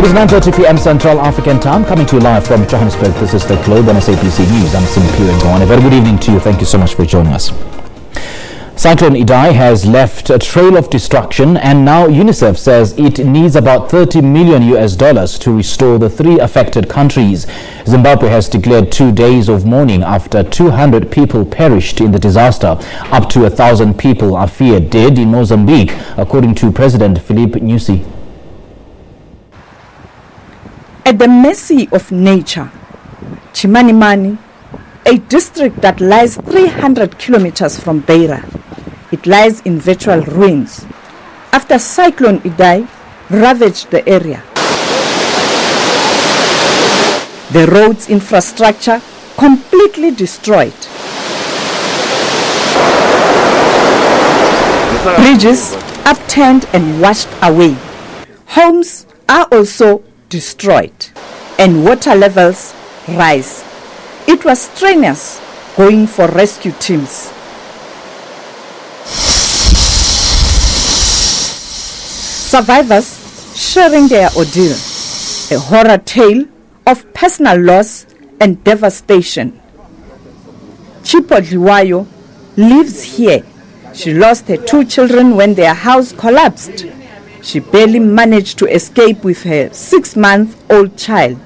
It is 9:30 p.m. Central African Time, coming to you live from Johannesburg. This is the Globe on SABC News. I'm Simply Gone. A very good evening to you. Thank you so much for joining us. Cyclone Idai has left a trail of destruction, and now UNICEF says it needs about $30 million to restore the 3 affected countries. Zimbabwe has declared 2 days of mourning after 200 people perished in the disaster. Up to 1,000 people are feared dead in Mozambique, according to President Filipe Nyusi. At the mercy of nature, Chimanimani, a district that lies 300 kilometers from Beira, it lies in virtual ruins after Cyclone Idai ravaged the area. The roads infrastructure completely destroyed. Bridges upturned and washed away. Homes are also destroyed, and water levels rise. It was strenuous going for rescue teams. Survivors sharing their ordeal, a horror tale of personal loss and devastation. Chipo Liwayo lives here. She lost her 2 children when their house collapsed. She barely managed to escape with her 6-month-old child.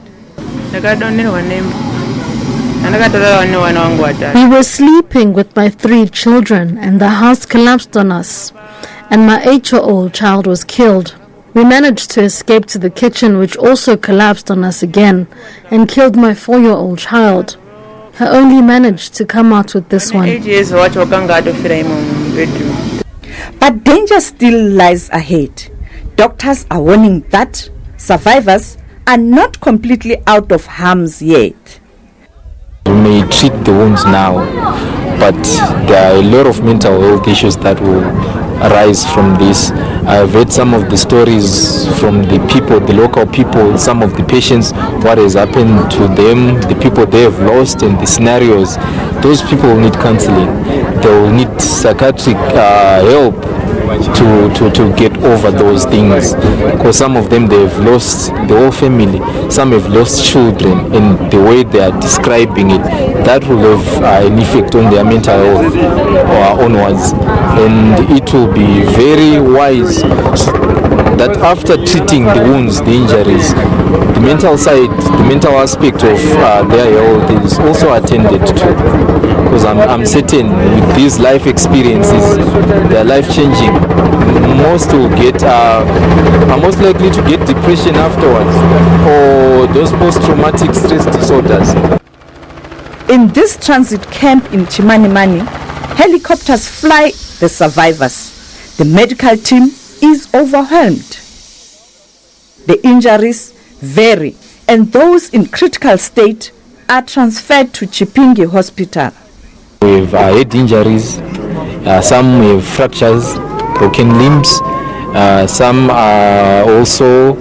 We were sleeping with my 3 children and the house collapsed on us, and my 8-year-old child was killed. We managed to escape to the kitchen, which also collapsed on us again and killed my 4-year-old child. I only managed to come out with this one. But danger still lies ahead. Doctors are warning that survivors are not completely out of harm's yet. We may treat the wounds now, but there are a lot of mental health issues that will arise from this. I've heard some of the stories from the people, the local people, some of the patients, what has happened to them, the people they have lost, and the scenarios. Those people will need counseling. They will need psychiatric help to get over those things, because some of them, they have lost the whole family, some have lost children, and the way they are describing it, that will have an effect on their mental health or onwards. And it will be very wise that after treating the wounds, the injuries, the mental side, the mental aspect of their health is also attended to. Because I'm certain with these life experiences, they are life-changing. Most will get, are most likely to get depression afterwards, or those post-traumatic stress disorders. In this transit camp in Chimanimani, helicopters fly the survivors. The medical team is overwhelmed. The injuries vary, and those in critical state are transferred to Chipinge Hospital. We've head injuries, some have fractures, broken limbs, some are also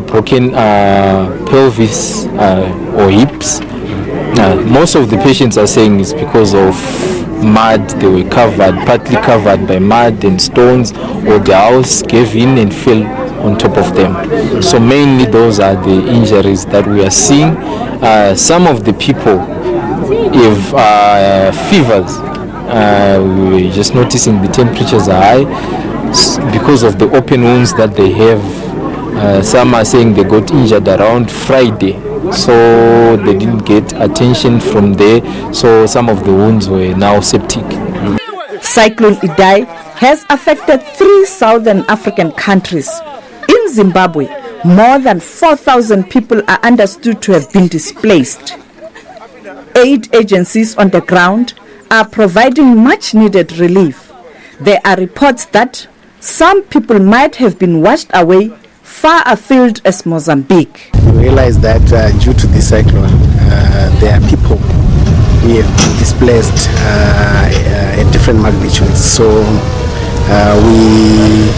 broken pelvis or hips. Most of the patients are saying it's because of mud. They were covered, partly covered by mud and stones, or the house gave in and fell on top of them. So mainly those are the injuries that we are seeing. Some of the people have fevers. We're just noticing the temperatures are high because of the open wounds that they have. Some are saying they got injured around Friday, so they didn't get attention from there, so some of the wounds were now septic. Cyclone Idai has affected 3 southern African countries. In Zimbabwe, more than 4,000 people are understood to have been displaced. Aid agencies on the ground are providing much needed relief. There are reports that some people might have been washed away far afield as Mozambique. We realize that due to the cyclone, there are people who have been displaced at different magnitudes. So we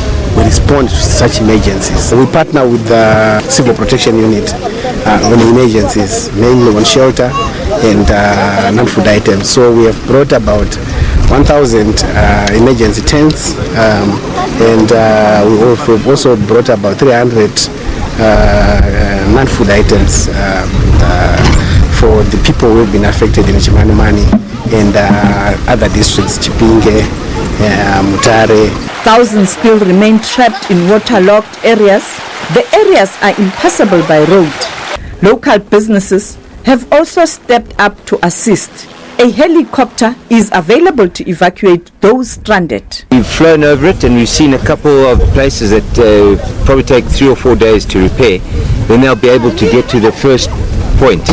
respond to such emergencies. We partner with the Civil Protection Unit on emergencies, mainly on shelter and non-food items. So we have brought about 1,000 emergency tents, and we've also brought about 300 non-food items for the people who have been affected in Chimanimani and other districts, Chipinge, Mutare. Thousands still remain trapped in waterlogged areas. The areas are impassable by road. Local businesses have also stepped up to assist. A helicopter is available to evacuate those stranded. We've flown over it and we've seen a couple of places that probably take 3 or 4 days to repair. Then they'll be able to get to the first point.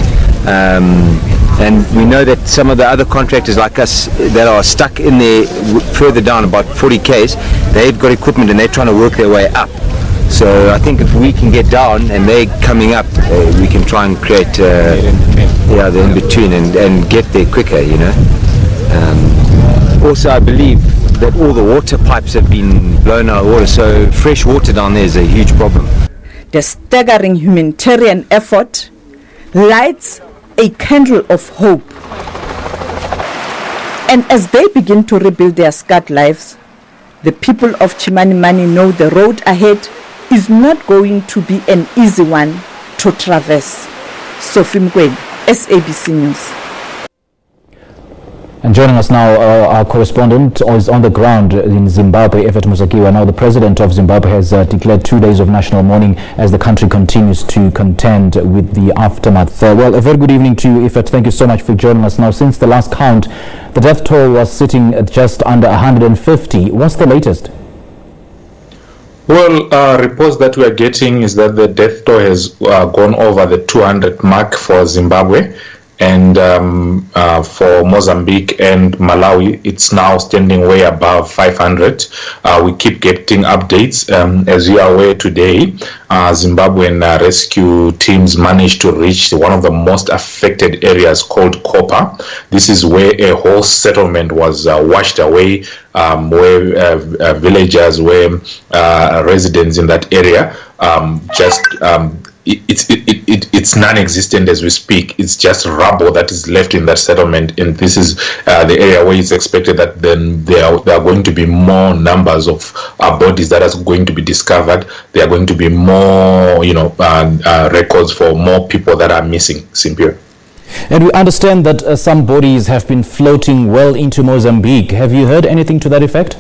And we know that some of the other contractors like us that are stuck in there further down, about 40 k's, they've got equipment and they're trying to work their way up. So I think if we can get down and they're coming up, we can try and create the in-between and get there quicker, you know. Also, I believe that all the water pipes have been blown out of water, so fresh water down there is a huge problem. The staggering humanitarian effort lights a candle of hope. And as they begin to rebuild their scarred lives, the people of Chimanimani know the road ahead is not going to be an easy one to traverse. Sophie Mkweli, SABC News. And joining us now, our correspondent is on the ground in Zimbabwe, Ephert Musekiwa. Now, the President of Zimbabwe has declared 2 days of national mourning as the country continues to contend with the aftermath. Well, a very good evening to you, Ephert. Thank you so much for joining us. Now, since the last count, the death toll was sitting at just under 150. What's the latest? Well, reports that we are getting is that the death toll has gone over the 200 mark for Zimbabwe. And for Mozambique and Malawi, it's now standing way above 500. We keep getting updates. As you are aware today, Zimbabwean rescue teams managed to reach one of the most affected areas called Kopa. This is where a whole settlement was washed away, where villagers, where residents in that area it's non-existent as we speak. It's just rubble that is left in that settlement, and this is the area where it's expected that then there are going to be more numbers of bodies that are going to be discovered. There are going to be more, records for more people that are missing. Simply. And we understand that some bodies have been floating well into Mozambique. Have you heard anything to that effect?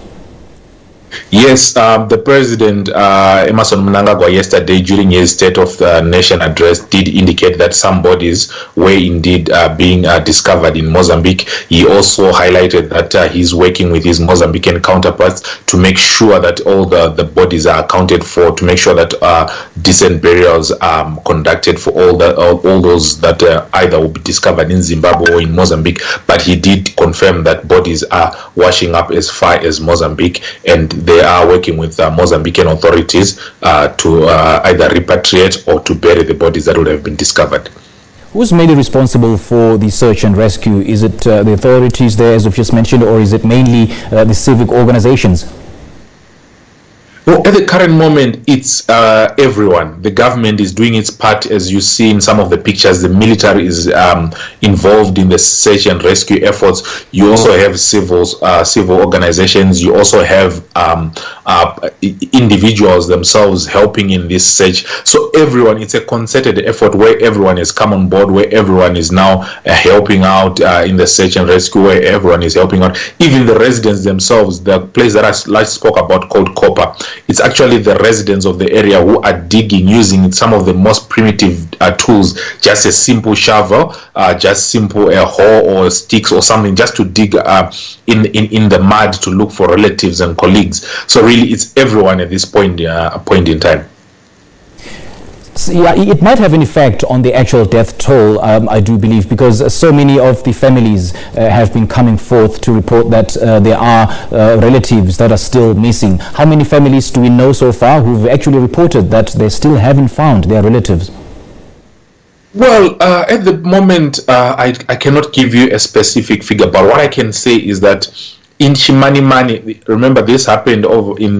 Yes, the President, Emmerson Mnangagwa, yesterday during his State of the Nation address did indicate that some bodies were indeed being discovered in Mozambique. He also highlighted that he's working with his Mozambican counterparts to make sure that all the bodies are accounted for, to make sure that decent burials are conducted for all those that either will be discovered in Zimbabwe or in Mozambique. But he did confirm that bodies are washing up as far as Mozambique, and they are working with Mozambican authorities to either repatriate or to bury the bodies that would have been discovered. Who's mainly responsible for the search and rescue? Is it the authorities there, as you've just mentioned, or is it mainly the civic organizations? Well, at the current moment, it's everyone. The government is doing its part, as you see in some of the pictures. The military is involved in the search and rescue efforts. You also have civil organizations. You also have individuals themselves helping in this search. So everyone, it's a concerted effort where everyone has come on board, where everyone is now helping out in the search and rescue, where everyone is helping out. Even the residents themselves, the place that I spoke about called Kopa, it's actually the residents of the area who are digging using some of the most primitive tools, just a simple shovel, just simple hoe or sticks or something, just to dig in the mud to look for relatives and colleagues. So really, it's everyone at this point in time. Yeah, it might have an effect on the actual death toll, I do believe, because so many of the families have been coming forth to report that there are relatives that are still missing. How many families do we know so far who've actually reported that they still haven't found their relatives? Well, at the moment, I cannot give you a specific figure, but what I can say is that in Chimanimani, remember this happened over in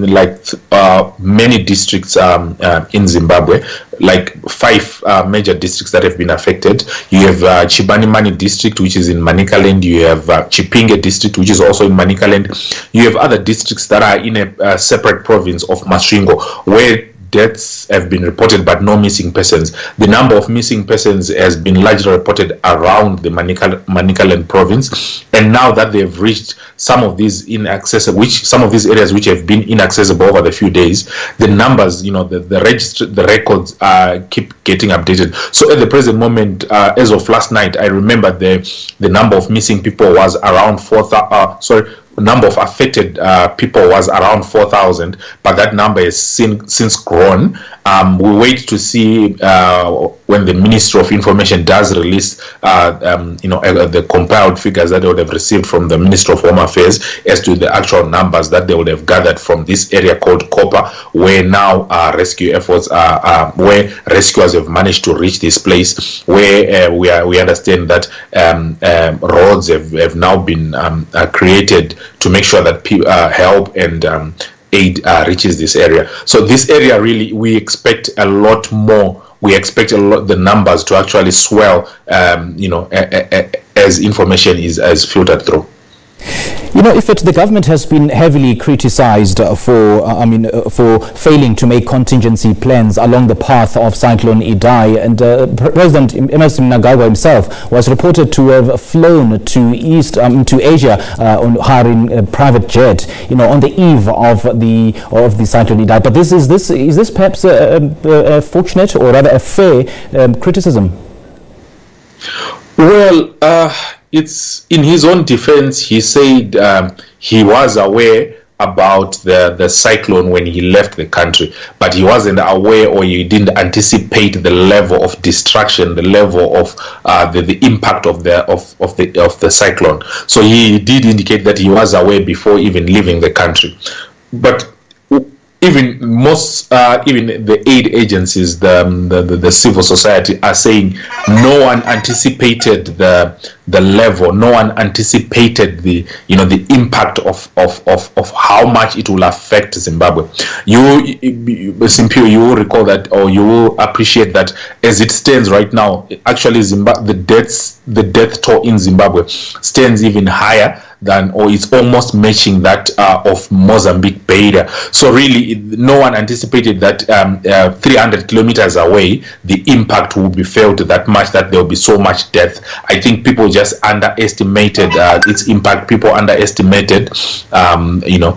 many districts in Zimbabwe, like 5 major districts that have been affected. You have Chimanimani district, which is in Manicaland. You have Chipinge district, which is also in Manicaland. You have other districts that are in a separate province of Masvingo, where deaths have been reported, but no missing persons. The number of missing persons has been largely reported around the Manicaland province, and now that they've reached some of these areas which have been inaccessible over the few days, the numbers, the records keep getting updated. So at the present moment, as of last night, I remember the number of missing people was around 4,000. Number of affected people was around 4,000, but that number has since grown. We wait to see when the Ministry of Information does release, the compiled figures that they would have received from the Ministry of Home Affairs as to the actual numbers that they would have gathered from this area called Copper, where now rescue efforts where rescuers have managed to reach this place, where we understand that roads have now been created to make sure that help and aid reaches this area. So this area, really, we expect a lot more. We expect the numbers to actually swell, as information is filtered through. Ephert, the government has been heavily criticized for failing to make contingency plans along the path of Cyclone Idai, and President Emmerson Mnangagwa himself was reported to have flown to Asia on hiring a private jet, on the eve of the Cyclone Idai. But is this perhaps a fortunate, or rather a fair criticism? Well, it's in his own defense. He said he was aware about the cyclone when he left the country, but he wasn't aware, or he didn't anticipate the level of destruction, the level of the impact of the cyclone. So he did indicate that he was aware before even leaving the country. But even the aid agencies, the civil society, are saying no one anticipated the level, no one anticipated the impact of how much it will affect Zimbabwe. You will recall that, or you will appreciate that as it stands right now, actually the death toll in Zimbabwe stands even higher than, or it's almost matching that of Mozambique Beira. So really, no one anticipated that 300 kilometers away, the impact will be felt that much, that there will be so much death. I think people just underestimated its impact. People underestimated, the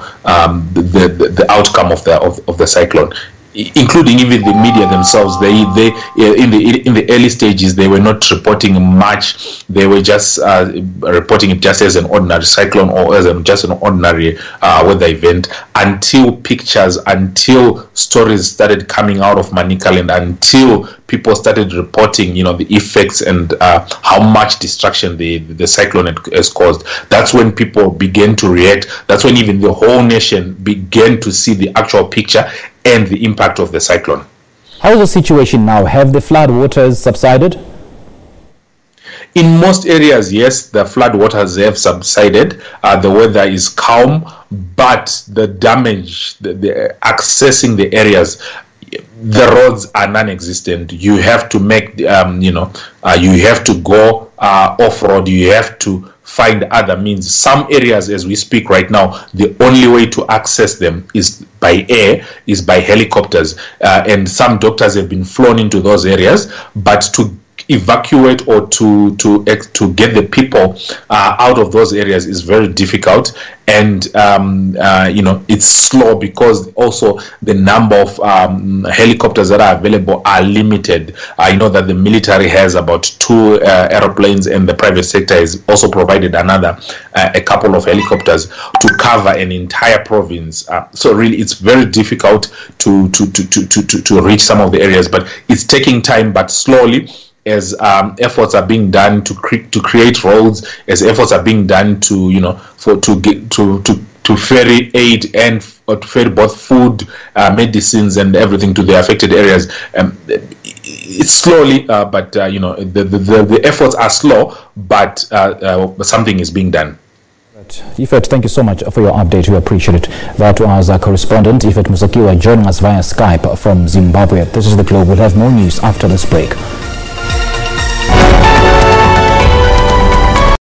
outcome of the cyclone, including even the media themselves. They in the early stages, they were not reporting much. They were just reporting it just as an ordinary cyclone, or as just an ordinary weather event, until stories started coming out of Manicaland, until people started reporting, the effects and how much destruction the cyclone has caused. That's when people began to react. That's when even the whole nation began to see the actual picture and the impact of the cyclone. How is the situation now? Have the flood waters subsided? In most areas, yes, the flood waters have subsided. The weather is calm, but the damage, the accessing the areas, the roads are non-existent. You have to make, you have to go off-road. You have to find other means. Some areas, as we speak right now, the only way to access them is by air, is by helicopters, and some doctors have been flown into those areas, but to evacuate or to get the people out of those areas is very difficult, and it's slow, because also the number of helicopters that are available are limited. I know that the military has about 2 aeroplanes, and the private sector has also provided a couple of helicopters to cover an entire province. So really, it's very difficult to reach some of the areas, but it's taking time, but slowly, as efforts are being done to create roads, as efforts are being done to ferry aid and to ferry both food, medicines, and everything to the affected areas. It's slowly, but the efforts are slow, but something is being done. Ephert, thank you so much for your update. We appreciate it. That was our correspondent, Ephert Musekiwa, joining us via Skype from Zimbabwe. This is The Globe. We'll have more news after this break.